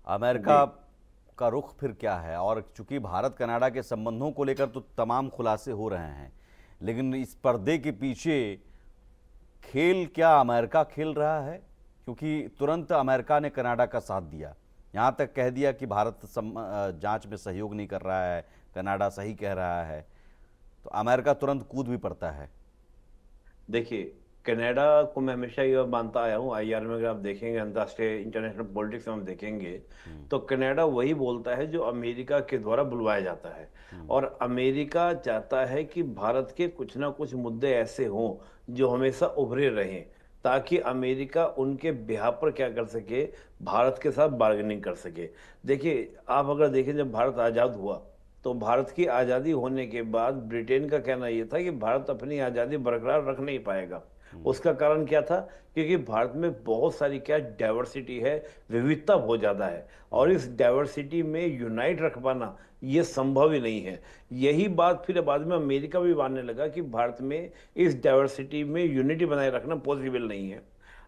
America जी। का रुख फिर क्या है? और चूंकि भारत कनाडा के संबंधों को लेकर तो तमाम खुलासे हो रहे हैं, लेकिन इस पर्दे के पीछे खेल क्या अमेरिका खेल रहा है? क्योंकि तुरंत अमेरिका ने कनाडा का साथ दिया, यहाँ तक कह दिया कि भारत जांच में सहयोग नहीं कर रहा है, कनाडा सही कह रहा है, तो अमेरिका तुरंत कूद भी पड़ता है। देखिए, कनाडा को मैं हमेशा ये मानता आया हूँ, आईआर में अगर आप देखेंगे, अंतर्राष्ट्रीय इंटरनेशनल पॉलिटिक्स में हम देखेंगे, हम्म। तो कनाडा वही बोलता है जो अमेरिका के द्वारा बुलवाया जाता है। हम्म। और अमेरिका चाहता है कि भारत के कुछ ना कुछ मुद्दे ऐसे हों जो हमेशा उभरे रहें, ताकि अमेरिका उनके बिहाफ पर क्या कर सके, भारत के साथ बार्गेनिंग कर सके। देखिए, आप अगर देखें, जब भारत आज़ाद हुआ तो भारत की आज़ादी होने के बाद ब्रिटेन का कहना यह था कि भारत अपनी आज़ादी बरकरार रख नहीं पाएगा। हम्म। उसका कारण क्या था? क्योंकि भारत में बहुत सारी क्या डाइवर्सिटी है, विविधता बहुत ज़्यादा है, और हम्म। इस डाइवर्सिटी में यूनाइट रख पाना ये संभव ही नहीं है। यही बात फिर बाद में अमेरिका भी मानने लगा कि भारत में इस डाइवर्सिटी में यूनिटी बनाए रखना पॉसिबल नहीं है।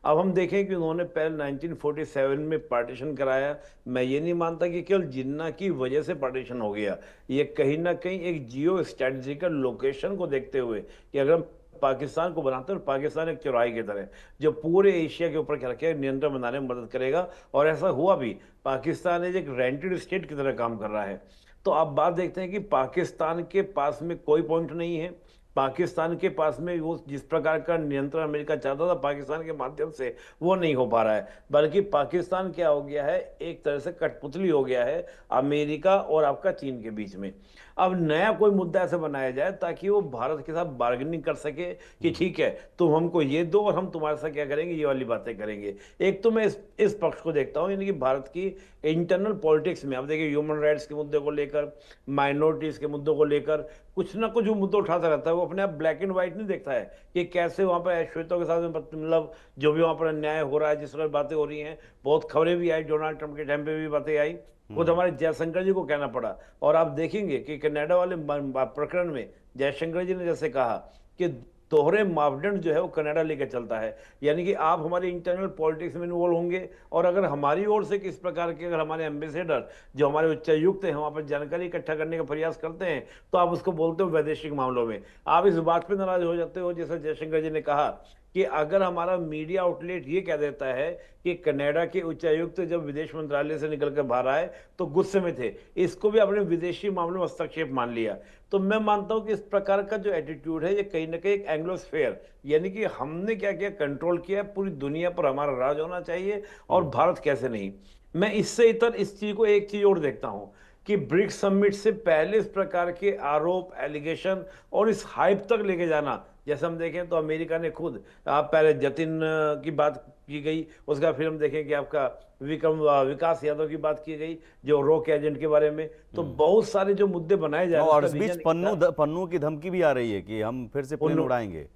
अब हम देखें कि उन्होंने पहले 1947 में पार्टीशन कराया। मैं ये नहीं मानता कि केवल जिन्ना की वजह से पार्टीशन हो गया। ये कहीं ना कहीं एक जियो स्ट्रेटेजिकल लोकेशन को देखते हुए, कि अगर हम पाकिस्तान को बनाते हैं, और पाकिस्तान एक चौराहे की तरह जो पूरे एशिया के ऊपर क्या रखे नियंत्रण बनाने में मदद करेगा, और ऐसा हुआ भी। पाकिस्तान एक रेंटेड स्टेट की तरह काम कर रहा है। तो आप बात देखते हैं कि पाकिस्तान के पास में कोई पॉइंट नहीं है। पाकिस्तान के पास में वो जिस प्रकार का नियंत्रण अमेरिका चाहता था पाकिस्तान के माध्यम से, वो नहीं हो पा रहा है। बल्कि पाकिस्तान क्या हो गया है, एक तरह से कठपुतली हो गया है अमेरिका और आपका चीन के बीच में। अब नया कोई मुद्दा ऐसे बनाया जाए ताकि वो भारत के साथ बार्गेनिंग कर सके कि हम्म। ठीक है, तुम हमको ये दो और हम तुम्हारे साथ क्या करेंगे, ये वाली बातें करेंगे। एक तो मैं इस पक्ष को देखता हूँ, यानी कि भारत की इंटरनल पॉलिटिक्स में आप देखिए, ह्यूमन राइट्स के मुद्दे को लेकर, माइनॉरिटीज के मुद्दों को लेकर कुछ ना कुछ वो मुद्दा उठाता रहता है। वो अपने आप ब्लैक एंड व्हाइट नहीं देखता है कि कैसे वहां पर श्वेतों के साथ में मतलब जो भी वहां पर अन्याय हो रहा है, जिस तरह बातें हो रही हैं, बहुत खबरें भी आई, डोनाल्ड ट्रंप के टाइम पे भी बातें आई। खुद हम्म। हमारे जयशंकर जी को कहना पड़ा। और आप देखेंगे कि कनाडा वाले प्रकरण में जयशंकर जी ने जैसे कहा कि दोहरे मापदंड जो है वो कनाडा लेकर चलता है। यानी कि आप हमारी इंटरनल पॉलिटिक्स में इन्वॉल्व होंगे, और अगर हमारी ओर से किस प्रकार के, अगर हमारे एम्बेसडर जो हमारे उच्चायुक्त हैं वहां पर जानकारी इकट्ठा करने का प्रयास करते हैं, तो आप उसको बोलते हो वैदेशिक मामलों में। आप इस बात पर नाराज हो जाते हो, जैसे जयशंकर जी ने कहा कि अगर हमारा मीडिया आउटलेट ये कह देता है कि कनाडा के उच्चायुक्त जब विदेश मंत्रालय से निकल कर बाहर आए तो गुस्से में थे, इसको भी अपने विदेशी मामलों में हस्तक्षेप मान लिया। तो मैं मानता हूं कि इस प्रकार का जो एटीट्यूड है, ये कहीं ना कहीं एक एंग्लोस्फेयर, यानी कि हमने क्या किया, कंट्रोल किया, पूरी दुनिया पर हमारा राज होना चाहिए, और हम्म। भारत कैसे नहीं। मैं इससे इतर इस चीज को एक चीज और देखता हूं कि ब्रिक्स समिट से पहले इस प्रकार के आरोप, एलिगेशन और इस हाइप तक लेके जाना, जैसे हम देखें तो अमेरिका ने खुद, आप पहले जतिन की बात की गई, उसका फिर हम देखें कि आपका विकास यादव की बात की गई जो रॉक एजेंट के बारे में। तो हम्म। बहुत सारे जो मुद्दे बनाए जा रहे हैं, और उसका इस बीच रीजन एक था पन्नू की धमकी भी आ रही है कि हम फिर से प्लेन उन उड़ाएंगे।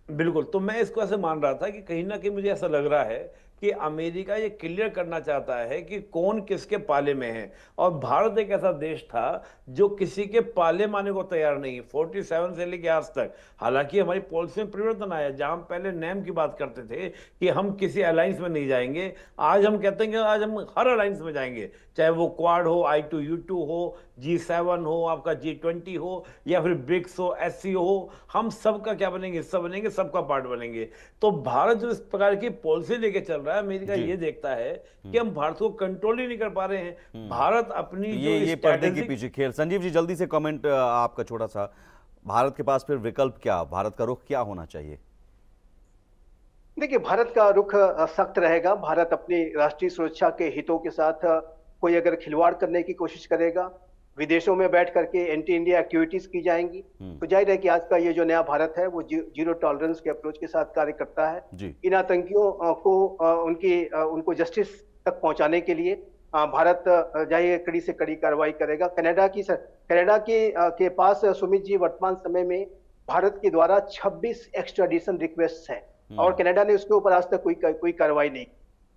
बिल्कुल। तो मैं इसको ऐसे मान रहा था कि कहीं ना कहीं मुझे ऐसा लग रहा है कि अमेरिका ये क्लियर करना चाहता है कि कौन किसके पाले में है, और भारत एक ऐसा देश था जो किसी के पाले माने को तैयार नहीं, 47 से लेके आज तक। हालांकि हमारी पॉलिसी में परिवर्तन आया, जहां हम पहले नेम की बात करते थे कि हम किसी अलायंस में नहीं जाएंगे, आज हम कहते हैं कि आज हम हर अलायंस में जाएंगे, चाहे वो क्वाड हो, I2U2 हो, G7 हो, आपका G20 हो, या फिर ब्रिक्स हो, SCO हो, हम सबका क्या बनेंगे, हिस्सा बनेंगे, सबका पार्ट बनेंगे। तो भारत जो इस प्रकार की पॉलिसी लेके चल रहा है, अमेरिका जी। ये देखता है कि हम्म। हम भारत को कंट्रोल ही नहीं कर पा रहे हैं। हम्म। भारत तो अपनी जो ये पर्दे के स्ट्रैटेजिक, पीछे खेल। संजीव जी, जल्दी से कमेंट आपका छोटा सा। भारत के पास फिर विकल्प क्या, भारत का रुख क्या होना चाहिए? देखिए, भारत का रुख सख्त रहेगा। भारत अपनी राष्ट्रीय सुरक्षा के हितों के साथ कोई अगर खिलवाड़ करने की कोशिश करेगा, विदेशों में बैठ करके एंटी इंडिया एक्टिविटीज की जाएंगी, हम्म। तो जाहिर है कि आज का ये जो नया भारत है वो जीरो टॉलरेंस के अप्रोच के साथ कार्य करता है। जी। इन आतंकियों उनको जस्टिस तक पहुंचाने के लिए भारत जाहिर कड़ी से कड़ी कार्रवाई करेगा। कनाडा के पास सुमित जी वर्तमान समय में भारत के द्वारा 26 एक्स्ट्राडिशन रिक्वेस्ट है, और हम्म। कनाडा ने उसके ऊपर आज तक कोई कार्रवाई नहीं।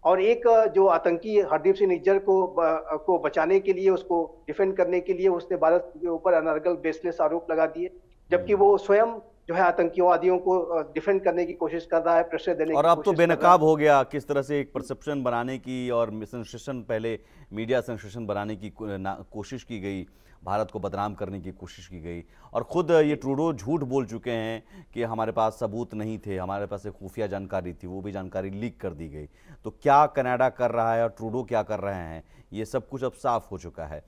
और एक जो आतंकी हरदीप सिंह निज्जर को बचाने के लिए, उसको डिफेंड करने के लिए उसने भारत के ऊपर अनर्गल बेसलेस आरोप लगा दिए, जबकि हम्म। वो स्वयं जो है आतंकवादियों को डिफेंड करने की कोशिश कर रहा है, प्रेशर देने और की अब तो कोशिश कर रहा है। बेनकाब हो गया किस तरह से एक परसेप्शन बनाने की और सेंसेशन, पहले मीडिया सेंसेशन बनाने की कोशिश की गई, भारत को बदनाम करने की कोशिश की गई, और खुद ये ट्रूडो झूठ बोल चुके हैं कि हमारे पास सबूत नहीं थे, हमारे पास एक खुफिया जानकारी थी, वो भी जानकारी लीक कर दी गई। तो क्या कनाडा कर रहा है और ट्रूडो क्या कर रहे हैं, ये सब कुछ अब साफ हो चुका है।